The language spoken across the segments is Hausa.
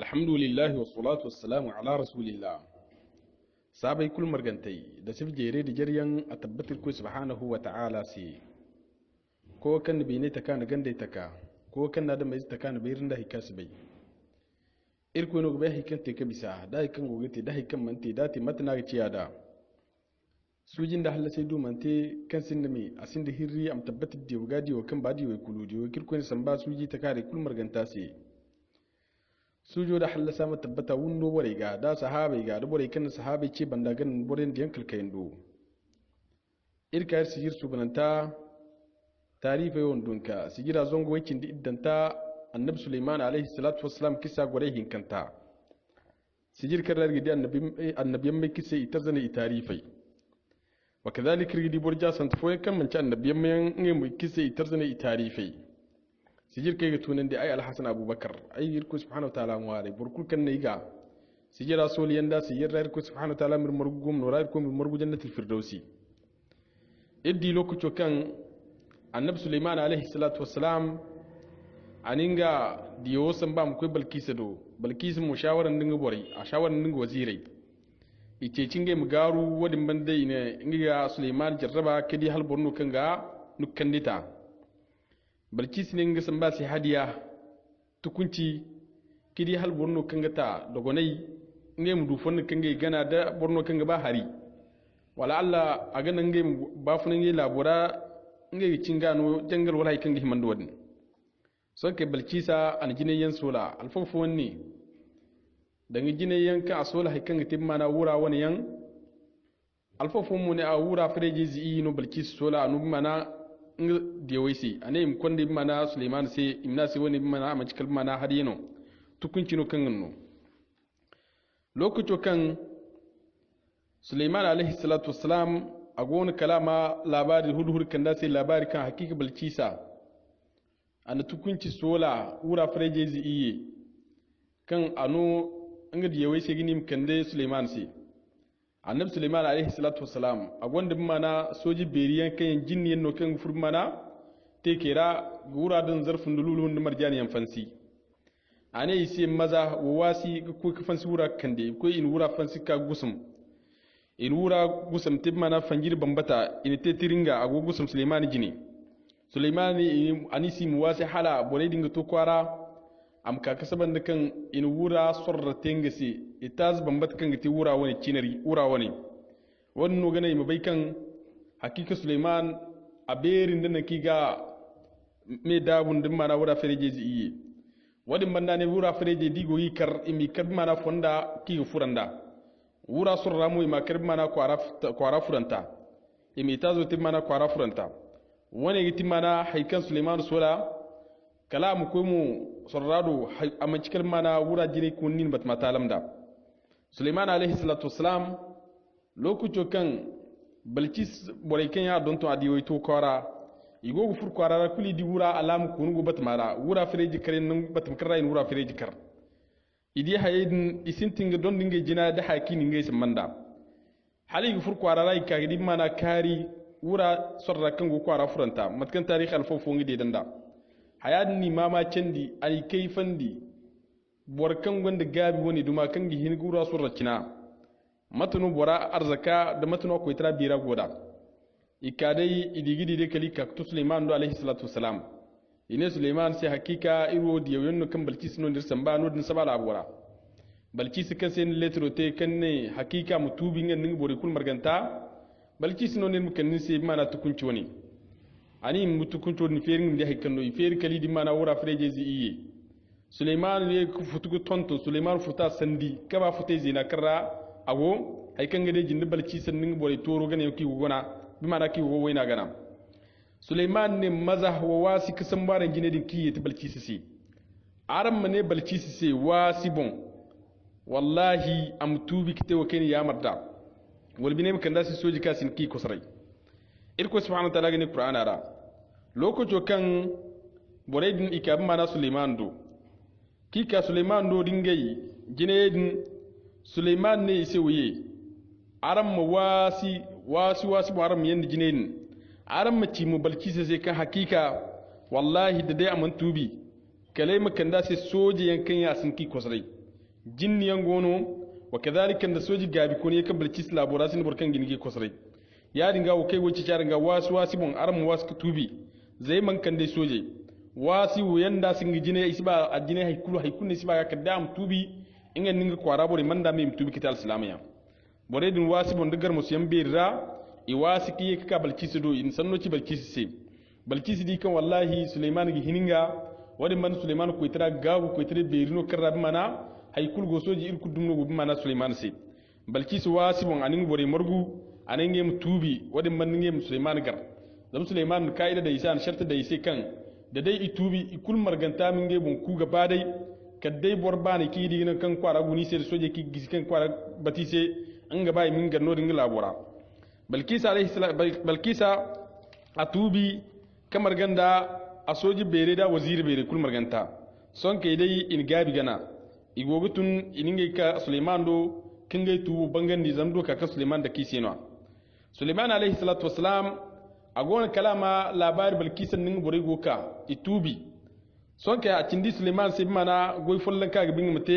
Alhamdulillahi wassalatu wassalamu ala rasulillah. Sabai kul margantai da sif jere da jaryan a tabbatar ko subhanahu wa ta'ala sai ko kan bi ne taka na ganda taka ko kan na da mai taka na bayirin da hikas bai irko no bai hikan te ka bisa da hikan gogete da hikan mante da te matna ga ciya da sujin da halla sai du mante kan sin da me asin da hirri am tabbatar da wugadi wa kan badi wa kuludi wa kirko ne samba suji taka da kul marganta sai sujo da halla sama tabbata wundo bore ga da sahabai ga da bore kan sahabai ce banda gan bore da yankal kayan do irka yar sigir subnanta tarifa yawan dunka sigira zongo wakin da iddanta annabi Sulaiman alaihi salatu wassalam kisa gore hinkanta sigir karar gidi annabiyan mai kisa ita zane itarifai wa kadhalika gidi borja sant foye kan manci annabiyan mai mai kisa ita zane itarifai sijir kai ga tunan da ai alhasan abubakar ai irko subhanahu ta'ala ngware burkul kan ne ga sijira soliyan da sijir irko subhanahu ta'ala mir margum no rair ko mir margu jannatul firdausi iddi lokuto kan annabi sulaiman alaihi salatu wassalam aninga diyo san ba mu kai balkisa do balkisa mu shawaran dinga bore a shawaran dinga wazirai ice cinge mu garu wadin bande ne inga sulaiman jarraba kidi hal borno kan ga nukkan dita balkis ne nga samba si hadiya tukunci kidi hal borno kanga ta dogonai nge mu dufon kanga gana da borno kanga ba hari wala alla aga nan nge ba fun nge labura nge cingano jangal wala kanga himando wadin son ke balkisa an jinayen sola alfofo wanni da nge jinayen ka sola kanga timmana wura wani yan alfofo mu ne a wura freji zi no balkis sola anu mana diyawaisi ane im konde mana Suleiman sai imna sai wani mana amma cikal mana har yino tukunci no kan no lokaci kan Suleiman alaihi salatu wassalam a gona kalama labari hudhur kan da sai labari kan hakika balkisa ana tukunci sola ura freje zi iye kan ano anga diyawaisi gini kan da Suleiman sai annabi Sulaiman alaihi salatu wassalam a gwanda mana soji beriyan kan jinniyan no kan furmana te kera gura dan zarfin dululun da marjaniyan fansi ane isi maza wasi ko fansi wura kande ko in wura fansi ka gusum in wura gusum mana fangir bambata in te tiringa ago gusum Sulaiman jini Sulaiman anisi muwasi hala bone dinga to kwara am ka kasaban da kan in wura sorra tengasi itaz bambat kan gati wura wani cinari wura wani wannan gane mu bai kan hakika Suleiman a berin da naki ga me dabun din mana wura fereje ji iye wadin banda ne wura fereje digo yi kar imi kar mana fonda ki furanda wura sorra mu ma kar mana kwara furanta imi tazo tin mana kwara furanta wani giti mana haikan Suleiman sola kalamu ko mu sorrado amma cikal mana wura jire kunnin bat matalam da Suleiman alaihi salatu wassalam lokuto kan balkis borekan ya don to adiyo to kora igo gufur kora kuli di wura alam kunu bat mara wura freji karen nan bat makara in wura freji kar idi hayedin isinting don dinge jina da hakini ngai samanda hali gufur kora rai ka gidi mana kari wura sorra kan go kora furanta matkan tarikh alfofo ngi danda hayadin ni mama cendi ai kaifandi borkan gwanda gabi wani duma kan gi hin gura surra kina matunu bora arzaka da matunu ko itara bira goda ikadai idigidi de kali ka Sulaiman do alaihi salatu wassalam ine Sulaiman sai hakika iro diyo yonno kan balkis non dir samba no din sabala abora balkis kan sen letro te kan ne hakika mutubi ngen ning bori kul marganta balkis non ne kan ni sai mana tukunci wani ani mutu kunto ni ferin ndi haykano feri kali di mana wura freje zi iye Suleiman ne ku futugo tonto Suleiman futa sandi kaba fute zina karra ago haykan gade jindi balci sannin bore toro gane ki gona bi mana ki go wayna gana Suleiman ne maza wa wasi kasan baran gine din ki yati balci sisi aram ne balci sisi wasi bon wallahi am tubi kite wa ken ya marda wal bine kan dasi soji kasin ki kusrai irko subhanahu wa ta'ala gani qur'ana ra lokaco kan boraydin ikab mana Suleiman do kika Suleiman do dingai jinedin Suleiman ne ise wuye aram ma wasi aram yanda jinedin aram ma ci mu balki sai kan hakika wallahi da dai aman tubi kalai makan da sai soje yankan ya sun ki kusrai jinni yan gono wa kadhalika da soji gabi ko ne ka balkis laborasin burkan ginige kosrai ya dinga wo kai wuce car ga wasu bon aram wasu tubi zai man kan dai soje wasu yanda sun gijine isba adine haikulu isba ka dam tubi inga ninga kwara bore manda mim tubi kital islamiya bore din wasu bon digar musiyam birra i wasu kiye ka balkis do in sanno ci balkis se balkis di kan wallahi Sulaiman gi hininga wadi man Sulaiman ko itira gabu ko itira berino karab mana haikul go soji irku dumno go mana Sulaiman se balkis wasu bon anin bore morgu anan yem tubi wadi man ngem Sulaiman gar zam Sulaiman kaida da isa sharta da ise kan da dai itubi ikul marganta min nge bon ku gaba dai kaddai borbani ki digina kan kwara guni sai soje ki gisi kan kwara batise an gaba min garno dinga labora balkisa alaihi salam balkisa atubi kamar ganda a soji bere da waziri bere kul marganta son kai dai in gabi gana igogutun ininge ka Sulaiman do kingai tubu bangandi zamdo ka Sulaiman da kisino Sulaiman alaihi salatu wassalam agon kalama labari balkisan nin bore goka itubi son kai a cindi Sulaiman sai mana goy follan ka gabin mate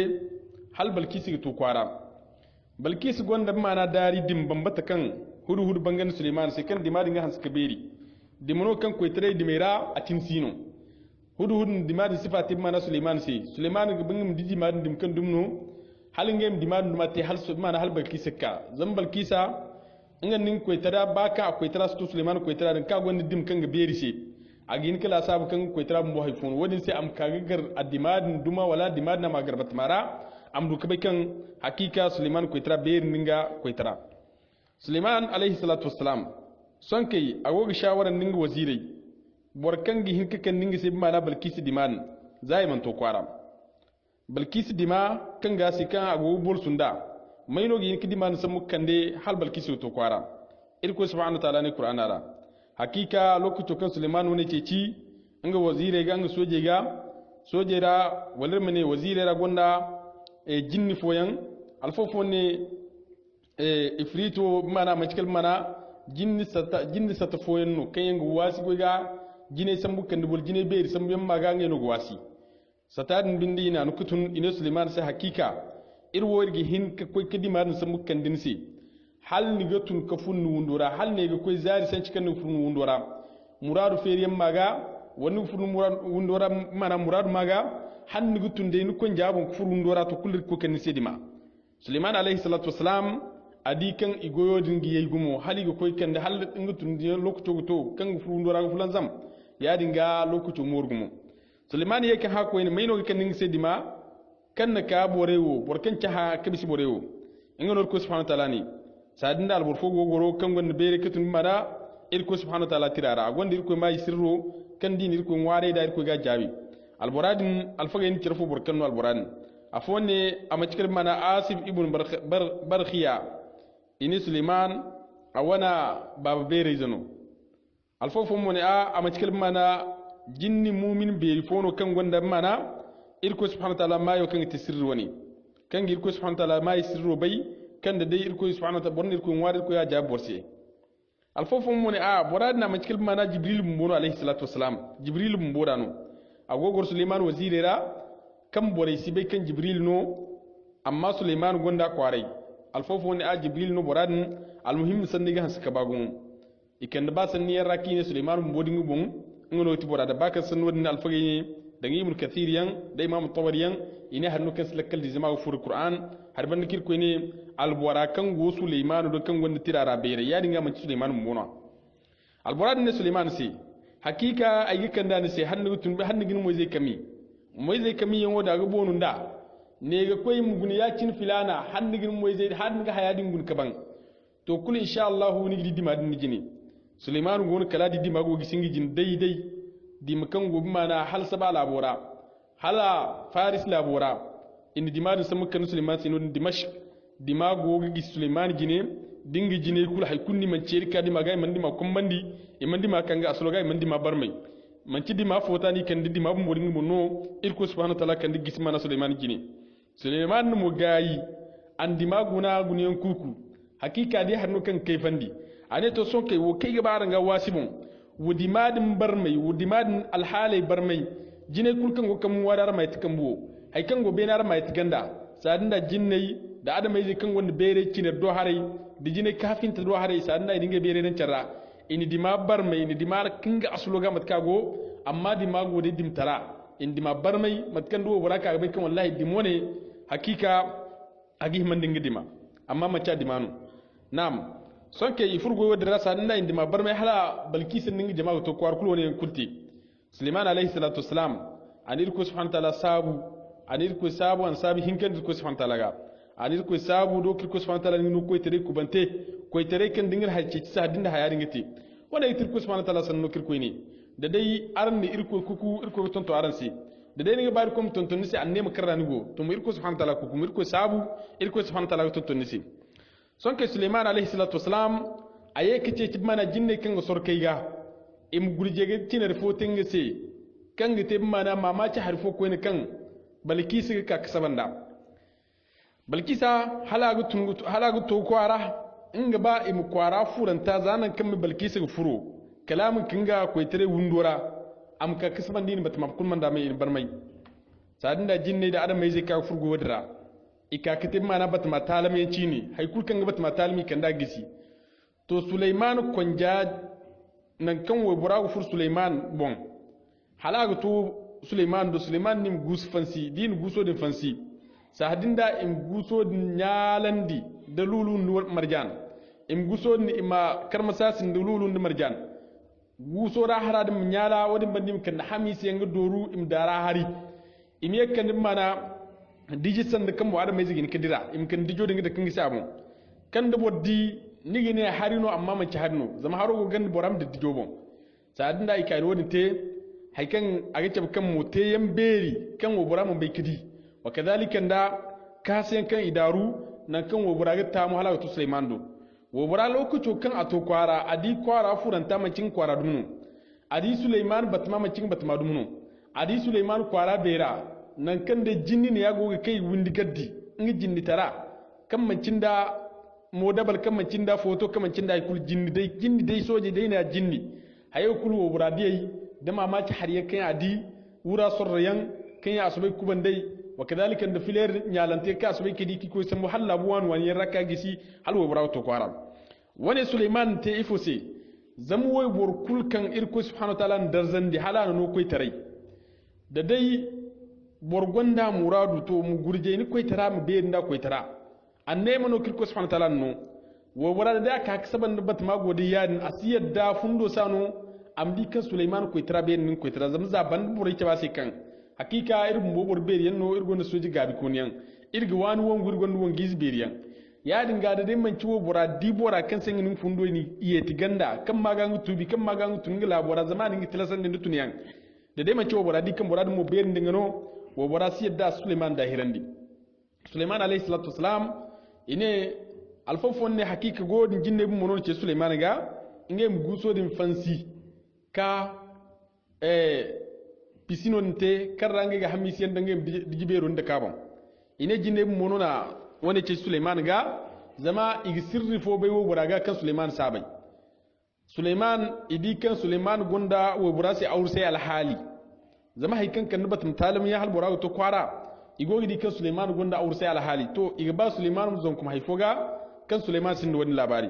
hal balkisi to kwara balkisi gonda mana dari dim bambata kan hudu bangan Sulaiman sai kan dimadi nga hans kaberi dimano kan koitre dimera a tinsino hudu dimadi sifati mana Sulaiman gabin diji madin dim kan dumno halin ngem dimadu mate hal mana hal balkisa ka zam balkisa ingan nin koitara baka koitara stu Sulaiman koitara din ka gondi dim kan ga beri se agin kala sabu kan koitara mo haifun wadin sai am kagar adimadin duma wala dimadna ma garbat mara am du kabe kan hakika Sulaiman koitara beri ninga koitara Sulaiman alaihi salatu wassalam son kai agoga shawaran ninga wazirai borkan gi hinka kan ninga sai mana balkisi diman zai man to kwara balkisi dima kan gasi kan agogo bol sunda maino gi kidi man samu kande hal balkisi to kwara irko subhanahu wa ta'ala ne qur'ana ra hakika lokacin kan Sulaiman wani ce ci anga wazire ga anga soje ra walir mane wazire ra gonda jinni foyan alfofo ne ifrito mana makal mana jinni sata foyan no kayen wasi goga jine sambu kande bol jine be sambu yamma ga ngeno wasi satadin bindi ina nukutun ina Sulaiman sai hakika irworgi hin ka koy kadi mar samu kandin si hal ni gatun ka funnu wundura hal ne ga koy zari san cikan funnu wundura muradu feriyam maga wani funnu murad wundura mana murad maga hal ni gatun de ni ko jabon furu wundura to kullir ko kan sedima Sulaiman alaihi salatu wassalam adikan igoyodin gi yeygumo hali ga koy kande hal ngutun de lokto to kan furu wundura ga fulan zam ya dinga lokto morgumo Sulaiman yake hako ina maino kan ning sedima kan ka borewo borkan ta ha kabisi borewo ingano ko subhanahu wa ta'ala ni sadinda al borfo gogoro kan gon bere katun mara il ko subhanahu wa ta'ala tirara gonda il ko mai sirro kan din il ko ware da il ko ga jabi al boradin al faga ni tirfo borkan no al boradin afone amachkar mana Asif ibn Barkhiya ini Sulaiman awana baba bere zano al fofo mo ne amachkar mana jinni mumin beri fono kan gonda mana irko subhanahu wa ta'ala mayo kan tisirri wani kan irko subhanahu wa ta'ala mai sirro bai kan da dai irko subhanahu wa ta'ala borni irko wari irko ya jab borse alfofo mo ne boradna makil mana Jibril mbono alayhi salatu wassalam Jibril mbodano agogor Sulaiman wazirera kan bore sibai kan Jibril no amma Sulaiman gonda kwarai alfofo ne Jibril no boradin almuhim sanniga haska bagun ikan ba sanniyar rakine Sulaiman mbodin bon ngono ti borada baka san wadin alfagaye daga ibn kathir yan da imam tabari yan ina hannu kan salakal di jama'a fur qur'an har ban kir ko ne albora kan go Sulaiman do kan gonda tirara bere ya dinga man Sulaiman mbona albora ne Sulaiman si hakika ayyukan da ne sai hannu tun bi hannu gin mo zai kami yan wada ga bonun da ne ga koy mugun ya cin filana hannu gin mo zai hannu ga hayadin gun kaban to kul insha Allah ni gidi madin jini Sulaiman gon kala di mago gisingi jin daidai di makan gobi mana hal saba labora hala faris labora in di madin samu kan Sulaiman sino Dimashq di mago gi Sulaiman gine dingi jine kul hay kunni man cerika di magai man di ma kumbandi e man di ma kanga asloga man di ma barmai man ci di ma fotani kan di ma mo dingi monno irko subhanahu wa ta'ala kan di gismana Sulaiman gine Sulaiman mo gayi andi maguna gunen kuku hakika di hannu kan kaifandi ane to son kai wo kai gaba ranga wasibun wudi madin barmai wudi madin alhalai barmai jine kulkan go kam wadar mai tikan buwo hay kan go benar mai tikanda sadinda jinnai da adamai zai kan wanda bere kinar do harai da jinai kafin ta do harai sadinda idinga bere nan carra ini dima barmai ini dima kinga asuloga matkago amma dima gode dimtara in dima barmai matkan do baraka bai kan wallahi dimone hakika agi mandinga dima amma macha dimanu nam sonke ifurgo wadra sadinda in dima barmai hala balkisin ninga jama'a to kwar kulo ne kulti Suleiman alayhi salatu wassalam anir ko subhanahu wa ta'ala sabu anir ko sabu an sabi hinkan ko subhanahu wa ta'ala ga anir ko sabu do ko subhanahu wa ta'ala ni ko tere ku bante ko tere kan dingal hajji sa dinda hayari ngati wala itir ko subhanahu wa ta'ala sanno kir ko ni da dai arni irko kuku irko tonto aransi da dai ni bari ko tonto nisi anne makarani go to mu irko subhanahu wa ta'ala kuku irko sabu irko subhanahu wa ta'ala tonto nisi sonke Suleiman alayhi salatu wassalam aye kice mana jinne kan go sorkai ga im gurjege tinar fotin gase kan gite mana mamaci harfo ko ne kan balkisa ka kasabanda balkisa halagu to kwara inga ba im kwara furanta zanan kan balkisa furo kalamin kinga ko tare wundora am ka kasabandi ne batma kun manda mai barmai sadinda jinne da adam mai zai ka furgo wadra ika kite mana batma talame cini haikul kan batma talmi kan da gisi to Sulaiman konja nan kan wo burago fur Suleiman bon halaga to Suleiman do Suleiman nim gus fansi din guso din fansi sahadinda im guso din nyalandi da lulun marjan im guso ni ima karmasasin da lulun marjan guso ra haradim nyala wadin bandim kan hamisi yanga doru im dara hari im yakkan mana dijisan da kan wada mai zigin kadira im kan dijo dinga da kan gisabu kan da boddi nigi ne harino amma man ci harino zama haro go gand boram da dijobon sadin da ikai woni te haikan aga tab kan mote yan beri kan wo boram bai kidi wa kadhalika da kasen kan idaru nan kan wo buraga ta mu halaka to Sulaiman do wo bura lokaco kan ato kwara adi kwara furanta mancin kwara dumno adi Sulaiman batma mancin batma dumno adi Sulaiman kwara bera nan kan da jinni ne ya goga kai windi gaddi ngi jinni tara kan mancin da modabal kamancin da foto kamancin da kul jinni dai soje dai na jinni hayo kul wo buradiyai da mamaci har ya kan adi wura sorrayan kan ya asubai kuban dai wa kadalika da filer nyalante ka asubai kidi ki ko san muhalla buwan wani raka gisi hal wo burawo to kwara wani Suleiman te ifose zamu woy bor kul kan irko subhanahu wa ta'ala darzan di halana no koy tarai da dai bor gonda muradu to mu gurje ni koy tara mu be nda koy tara anne mano kirko subhanahu wa ta'ala no wo wara da ka kasaban bat ma godi yadin asiyar da fundo sano amdi kan Sulaiman ko tira be nin ko tira zamza ban buri ta basi kan hakika irin bobor be yanno irgo na soji gabi koniyan irga wani won gurgon won gizberiyan yadin ga da dai man ciwo bora dibora kan san nin fundo ni iye tiganda kan magangu tubi kan magangu tungila bora zamanin tilasan din tuniyan da dai man ciwo bora di kan bora mo be ndingano wo bora siyar da Sulaiman da hirandi Sulaiman alayhi salatu wassalam ine alfafon ne hakika godin jinne bu mono ce Sulaiman ga inge mu guso din fansi ka pisino nte karrange ga hamisi yanda nge dijiberu nda kabon ine jinne bu mono na wani ce Sulaiman ga zama igi sirri fo bai wo buraga kan Sulaiman sabai Sulaiman idi kan Sulaiman gonda wo burasi aurse alhali zama haikan kan nubatum talim ya hal burago to kwara igogi di kan Suleiman gonda aurse alhali to iga ba Suleiman zon kuma haifoga kan Suleiman sin wani labari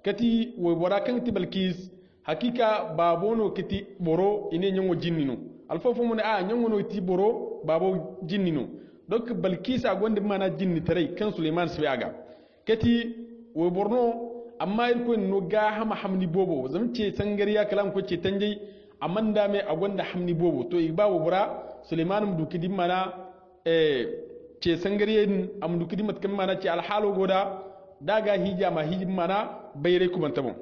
kati wo bora kan ti Balkis hakika babono kiti boro ine nyongo jinnino alfofo mun a nyongo no ti boro babo jinnino donc Balkis a gonde mana jinni tare kan Suleiman siyaga kati wo borno amma irko no ga hama hamni bobo zamce sangariya kalam ko ce tanjai amanda me a gonda hamni bobo to igba wo bora Suleiman mu duki dimana ce sangariyen amdu kidi matkan mana ce alhalo goda daga hija ma hijin mana bayre kuma tabon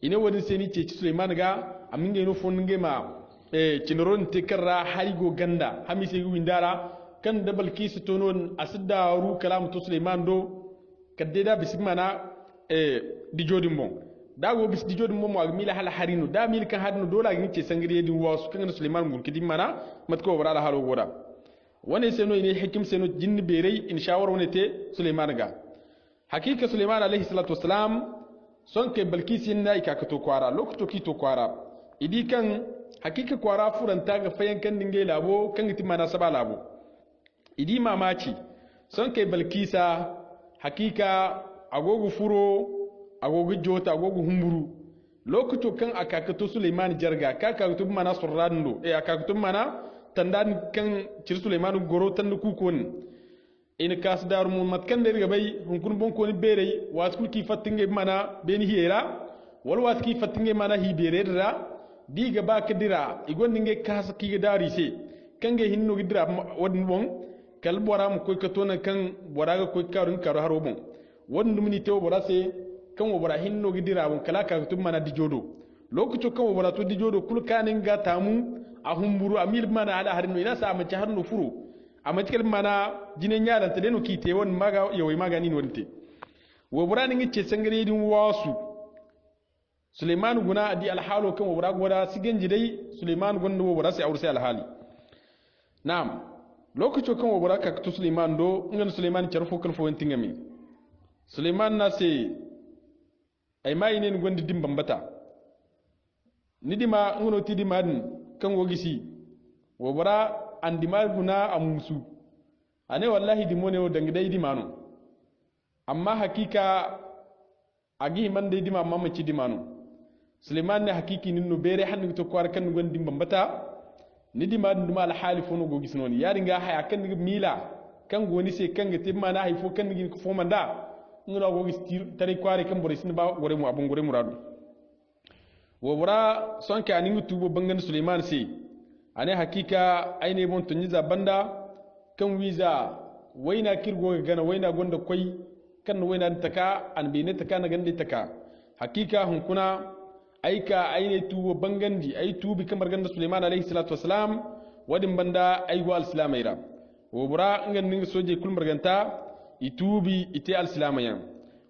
ine wani seni ce Suleiman ga aminge no fon ngema cinoron te karra harigo ganda hamise windara kan da Balkis tonon asda ru kalam to Suleiman do kadde da bisimana dijodin bon dago bis dijodin bon mo mila hal harino da mil kan hadno dola ngi ce sangariyen di wasu kan Suleiman mun kidi mana matko wara halo goda wani seno ne hikim seno jinni berei in shawar wani te Sulaiman ga hakika Sulaiman alayhi salatu wassalam son ke Balkis na ikakato kwara lokato kito kwara idi kan hakika kwara furanta ga fayan kan dinge labo kan giti mana saba labo idi mamaci son kai balkisa hakika agogo furo agogo jota agogo humburu lokaco kan akakato Suleiman jarga kakato mana surrando akakato mana tandan kan cir Suleiman goro tan kukon ina kas dar mun matkan der gabay hunkun bon ko ni bere waskul ki fatinge mana beni hiera wal waski fatinge mana hi bere dra diga ba kadira igondinge kas ki dari se kange hinno gidira wadin bon kal boram ko katona kan boraga ko karun karo haro bon wondum ni tew borase kan wo bora hinno gidira bon kala ka tum mana dijodo lokaco kan wo bora to dijodo kul kanin ga tamu a humburu amil mana ala harino ina sa amace harno furo amace mana jine nyaran te deno kite won maga yoy maga ni wonte wo bora ni ngice sangare din wasu Suleiman guna adi alhalo kan wo bora goda sigenji dai Suleiman gonno wo bora sai aurse alhali na'am lokaco kan wo bora ka to Suleiman do ngan Suleiman charfo kan fo wentingami Suleiman na se ay mai ne gondi dimbambata nidima ngono tidima din kan wogisi wo bara andima guna amusu ane wallahi dimone o dangdai dimano amma hakika agi man dai dima mamma ci dimano Suleiman ne hakiki ninno bere hanni to kwar kan gondi dimbambata nidima duma al halifunu gogis non yari nga haya kan mila kan goni se kan gete mana hay fo kan ngi ko fo manda ngono gogis tari kware kan bore sin ba gore mu abun gore muradu wo bora sonke aningu tubo bangan Suleiman si ane hakika aine bon tunyiza banda kan wiza waina kirgo gana waina gonda koi kan waina taka an bine taka na gande taka hakika hunkuna aika aine tubo bangandi ai tubi kamar ganda Suleiman alaihi salatu wassalam wadin banda aigo alislamaira wo bora ngan ninga soje kulmar ganta itubi ite alislamayan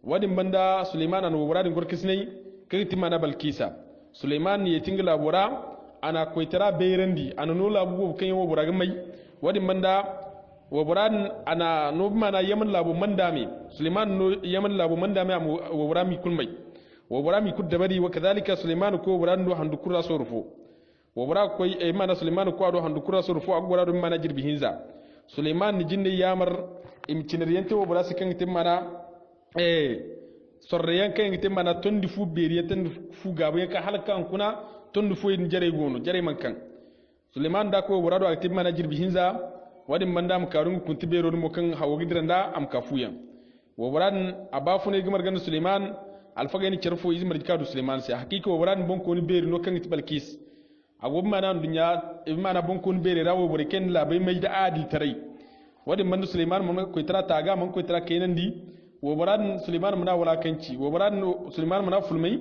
wadin banda Suleiman an wo bora din gorkisnai kirti mana balkisa Suleiman ye tingla bora ana koitara beirandi ana no labu kan yo bora gamai wadin manda wo bora ana no mana yaman labu mandame Suleiman no yaman labu mandame am wo bora mi kulmai wo bora mi kuddabari wa kadhalika Suleiman ko bora ndo handu kura sorfo wo bora koy e mana Suleiman ko do handu kura sorfo ak bora do mana jirbi hinza Suleiman ni jinne yamar imcinariyante wo bora sikan timana sorreyan kan ngite mana tondi fu beriya tan fu gabo ka halkan kuna tondi fu en jare gono jare man kan Suleiman da ko warado akti mana jirbi hinza wadi manda am karun kunti bero mo kan hawo gidrando am kafuyan wo waran abafu ne gimar ganda Suleiman alfaga ni cerfo izmar kadu Suleiman sai hakika wo waran bon ko ni beri no kan balkis agob mana dunya mana bon ko ni beri rawo bore ken la bay mai da adil tarai wadi manda Suleiman mo ko tara taga man ko tara kenan di wo baran Suleiman muna walakanci wo baran Suleiman muna fulmai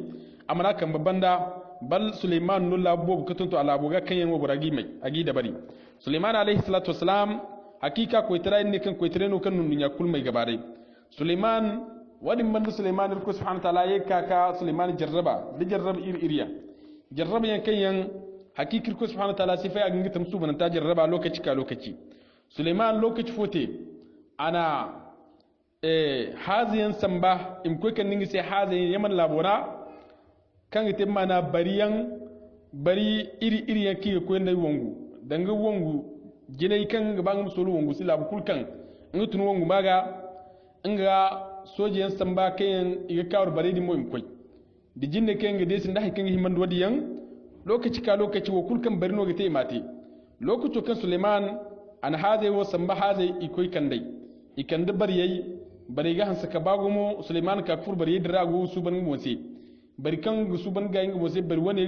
amana kan babanda bal Suleiman no labo katunto ala boga kan yan wo baragi mai agi da bari Suleiman alaihi salatu wassalam hakika ko tira ne kan ko tira no kan nun ya kulmai gabare Suleiman wadin man Suleiman ko subhanahu wa ta'ala yaka ka Suleiman jarraba da jarraba iriya jarraba yan kan yan hakikir ko subhanahu wa ta'ala sifai a gangitam su ban ta jarraba lokaci ka lokaci Suleiman lokaci fote ana haziyan samba im ko kan ningi sai haziyan yaman labora kan ite mana bari iri yanki ko ndai wongu danga wongu jinai kan gaban musulu wongu sila bukul kan ngutun wongu maga nga sojiyan samba kayan iga kawar bari di mo im koy di jinne kan ga desin da hakan himan wadi yan lokaci ka lokaci wo kulkan bari no gite imate lokaci kan Suleiman an haze wo samba haze ikoy kan dai ikan da bari yayi bari ga hansa ka bagumo Suleiman ka fur bari yidra go su ban mo se bari kan su ban ga ngo se bari wani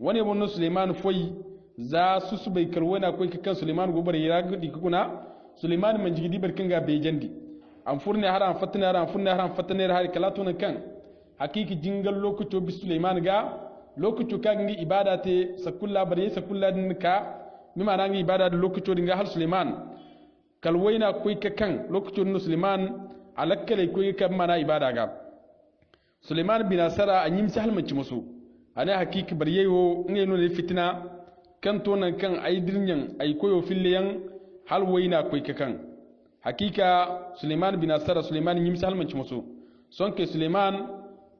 wani bonno Suleiman foyi za su bai karwana ko kan Suleiman go bari ya gudi kuna Suleiman man jigidi bari kan ga be jandi an furne haran fatne haran furne haran fatne har kalatu nan kan hakiki jingal lokaci bi Suleiman ga lokaci ka ngi ibada te sakulla bari sakulla din ka mi ma ngi ibada da lokaci din ga hal Suleiman kalwaina koy ka kan lokacin no Suleiman alakkale koy ka mana ibada ga Suleiman bin Asara anyim sahal manci musu ana hakiki bar yayo ngeno ne fitina kan to nan kan ay dirnyan ay koyo filleyan hal waina koy ka kan hakika Suleiman bin Asara Suleiman nyim sahal manci musu sonke Suleiman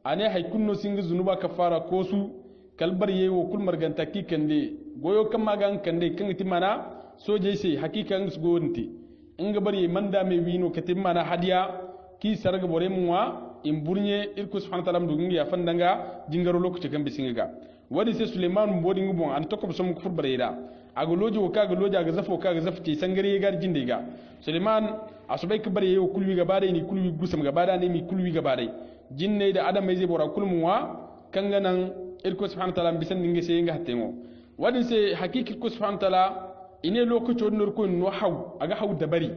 ane hay kunno singa zunuba kafara ko su kalbar yayo kul marganta kikande goyo kan magan kande kan timana soje sai hakika ngus gonti inga bari manda me wino katim mana hadiya ki sarga bore muwa in burnye irko subhanahu wa ta'ala mdugungi ya fandanga jingaro lokaci kan bisinga wadi sai Suleiman mbodi ngubon an tokko som kufur bareda agoloji wo kaga loji aga zafo kaga zafti sangare gar jinde ga Suleiman asubai ka bare yo kulwi ga bare ni kulwi gusam ga bare ne mi kulwi ga bare jinne da adam mai zai bora kulmuwa kanga nan irko subhanahu wa ta'ala bisan dinga sai nga hatengo wadi sai hakiki ko subhanahu wa ta'ala ine lokaci onor ko no haw aga haw dabari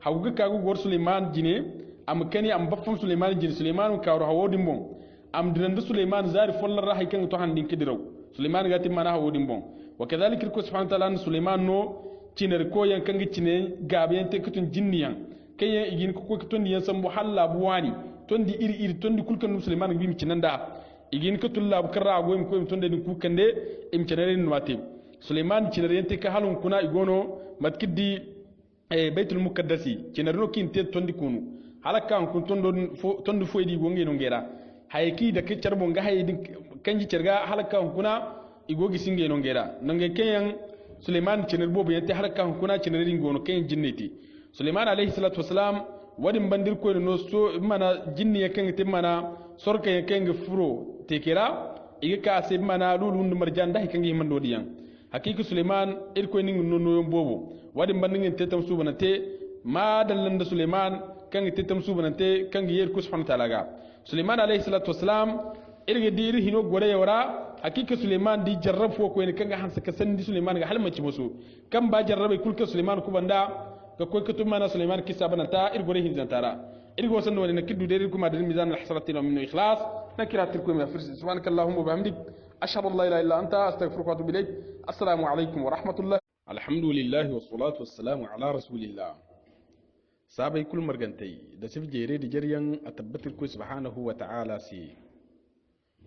haw ga kaga gor Suleiman jine am kani am baffam Suleiman jine Suleiman ka ro hawodin bon am diranda Suleiman zari follar rahay kan to handin kidiraw Suleiman gati mana hawodin bon wa kadhalika irko subhanahu wa ta'ala Suleiman no ciner ko yan kan gicine gabe te kutun jinniyan kayen igin ko kutun yan san muhalla buwani tondi iri tondi kulkan Suleiman bi mi cinanda igin kutul lab karra go im ko im tonde ni kukande im cinere ni wate Suleiman cinere yente ka halun kuna igono matkidi baitul muqaddasi cinerno kinte tondi kunu halaka kun tondo foydi go ngeno ngera hayki da ke carbo nga haydi kanji cerga halaka kuna igogi singe no ngera nange kenyan Suleiman ciner bobo yente halaka kuna ciner ngono kenyan jinneti Suleiman alayhi salatu wasalam wadin bandir ko no so mana jinni yakan te mana sorka yakan furo tekera iga ka se mana lulu ndu marjan da yakan yiman dodiyan hakiki Suleiman irko ni no bobo wadin bandin te tam subana te ma dallan da Suleiman kan te tam subana te kan yer ko subhanahu wa ta'ala ga Suleiman alayhi salatu wasalam irga diri hino gore yawra hakika Suleiman di jarrab fo ko ne kanga hansa ka sandi Suleiman ga halmaci musu kan ba jarrabe kulka Suleiman ku banda ka koy ka tumana Suleiman kisa banata irgore hin zantara irgo sando ne kiddu deri kuma da mizan al-hasanati wa min ikhlas nakiratukum ya firsi subhanakallahumma wa bihamdik ashhadu an la ilaha illa anta astaghfiruka wa atubu ilayk assalamu alaykum wa rahmatullah alhamdulillah wa salatu wassalamu ala rasulillah sabai kul margantai da sif jere da jaryan a tabbatar ku subhanahu wa ta'ala si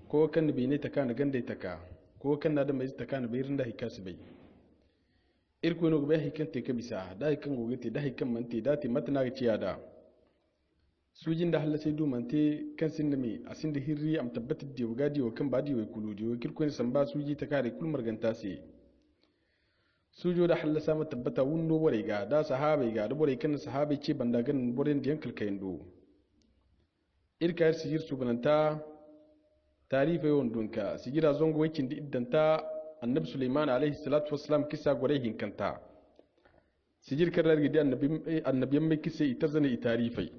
ko kan bi ne taka na gande taka ko kan da mai taka na bayin da hikasu bai irko no bai hikan te ka bisa da hikan gogete da hikan mante da te matna ga ciya da sujin da halla sai du mante kan sin da me asin da hirri am tabbatar da wagadi wa kan badi wa kuludi wa kirko ne san ba suji taka da kul marganta si sujo da halla sama tabbata wundo bore ga da sahabai ga da bore kan sahabai ce banda gan bore da yankal kayin do irka yar sigir subnanta tarifa yon dunka sigira zongo wakin di iddanta annabi Sulaiman alaihi salatu wassalam kisa gore hinkanta sigir karar gidi annabiyan mai kisa itarzane itarifai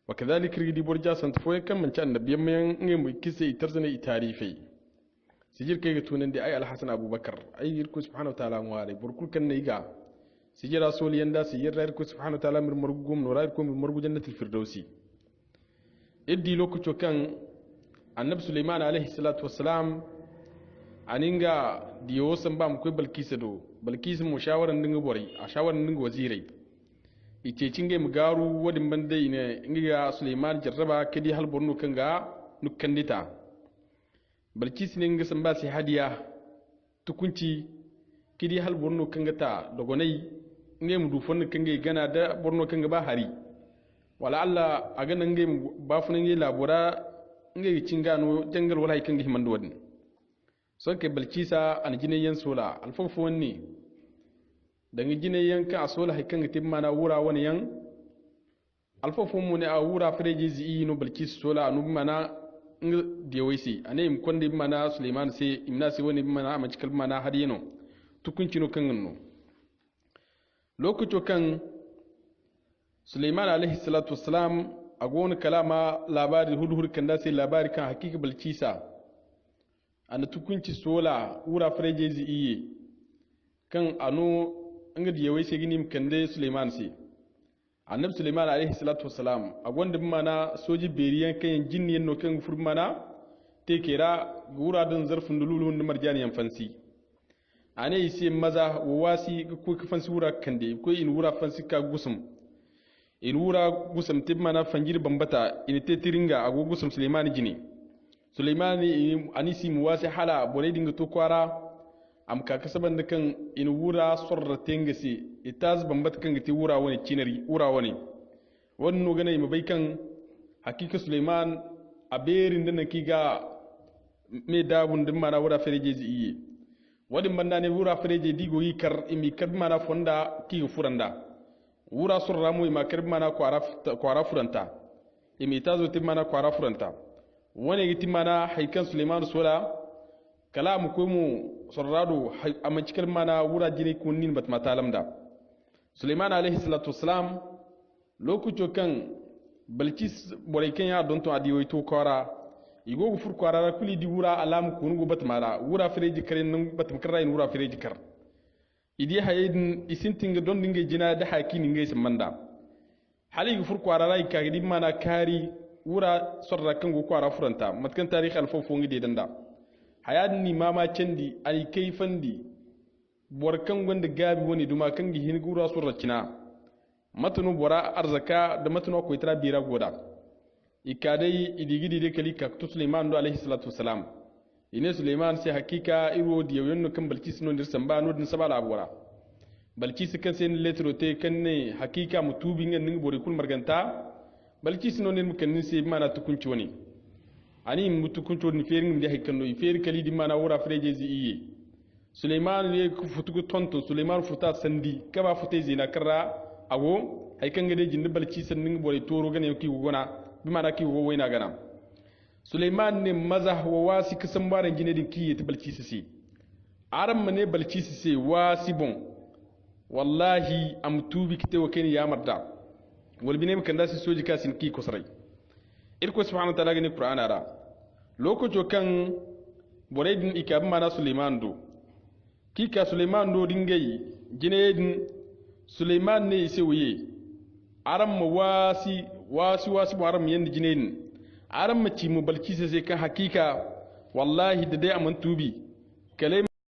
wa kadhalika gidi borja sant foyen kan manci annabiyan mai ngai kisa itarzane itarifai sijir kai ga tunan da ai alhasan abubakar ai irku subhanahu wa ta'ala ngware burkul kan ne ga sijira soli yanda sijir irku subhanahu wa ta'ala mir margum no rai ko mir margu jannatul firdausi iddi lokaco kan annabi Sulaiman alaihi salatu wassalam aninga diyo san ba mu kai balkisa do balkisa mu shawaran dinga bore a shawaran dinga wazirai ice cinge mu garu wadin bande ne inga Sulaiman jarraba kadi hal borno kan ga nukkan dita balkis ne nga samba si hadiya tukunci kidi hal borno kanga ta dogonai ngem du fon kanga gana da borno kanga ba hari wala alla aga nan ngem ba fun ngi labora ngi cingano jangal wala kanga himando wadin so ke balkisa an jine yan sola alfofu wonni da ngi jine yan ka sola hay kanga timmana wura wani yan alfofu mu ne a wura freji zi no balkis sola anu mana nga diyawaisi ane im konde mana Suleiman se imna se woni mana amacikal mana har yeno tukunci no kan no lokaco kan Suleiman alaihi salatu wassalam agon kalama labari hudhur kan da sai labari kan hakika balkisa ana tukunci sola ura freje zi iye kan ano nga diyawaisi ginim kande Suleiman se annabi Suleiman alaihi salatu wassalam a gwanda mana soji beriyan kan jinniyan no kan furmana te kera gura dan zarfin dululu da marjaniyan fansi ane isi maza wasi ko ka fansi wura kande ko in wura fansi ka gusum in wura gusum mana fanjir bambata in te tiringa ago gusum Suleiman jini Suleiman anisi muwasi hala bore dinga to kwara am ka kasaban da kan in wura sorra tengasi itaz bambat kan gati wura wani cinari wura wani wannan gane mu bai kan hakika Suleiman a berin da naki ga me dabun din mana wura fereje ziye wadin banda ne wura fereje digo yi kar imi kar mana fonda ki furanda wura surra mu ma karbi mana kwara furanta imita zo timana kwara furanta wani giti mana haikan Suleiman sola kala mu ko mu surrado amancikar mana wura jini kunnin bat matalamda Suleiman alaihi salatu wassalam lokuto kan Balkis boreken ya don to adiyo to kwara igo fur kwara kuli di wura alam kunugo bat mala wura fereji karen nan bat makara in wura fereji kar idi hayedin isintinga don dinga jina da hakini ngai samanda hali fur kwara rai ka gidi mana kari wura sorra kan go kwara furanta matkan tarikh alfofo ngi de danda hayadin ni mama cendi ai kaifandi borkan gonda gabi woni duma kan gi hin gura sorra cina matunu bora arzaka da matunu ko itara bira goda ikadai idigidi de kali ka to Suleiman do alaihi salatu wasalam ine Suleiman sai hakika iro di yonno kan Balkis no dirsan ba no din sabala abora Balkis kan sai letro te kan ne hakika mutubi ngan ning bori kul marganta Balkis no ne mukan ni sai mana tukunci woni ani mutukunci woni ferin ndi hakkan no fer kali di mana wura freje zi iye Suleiman ne ku futugo tonto Suleiman futa sandi kaba fute zina karra ago hay kan gade jindi Balkis ning bori toro gane ki gona bi mana ki wo wayna gana Suleiman ne maza wa wasi kisan baran gine din ki yati Balkis si aram mane Balkis si wasi bon wallahi am tubi kite wa ken ya marda wal binem kan dasi soji kasin ki kusrai irko subhanahu wa ta'ala gane Qur'an ara lokoto kan boraydin ikab mana Suleiman do ki ka Suleiman do dingai gine din Suleiman ne ise wuye aram ma wasi aram yanda jinin aram ma ci mu Balkis sai kan hakika wallahi da dai aman tubi kalai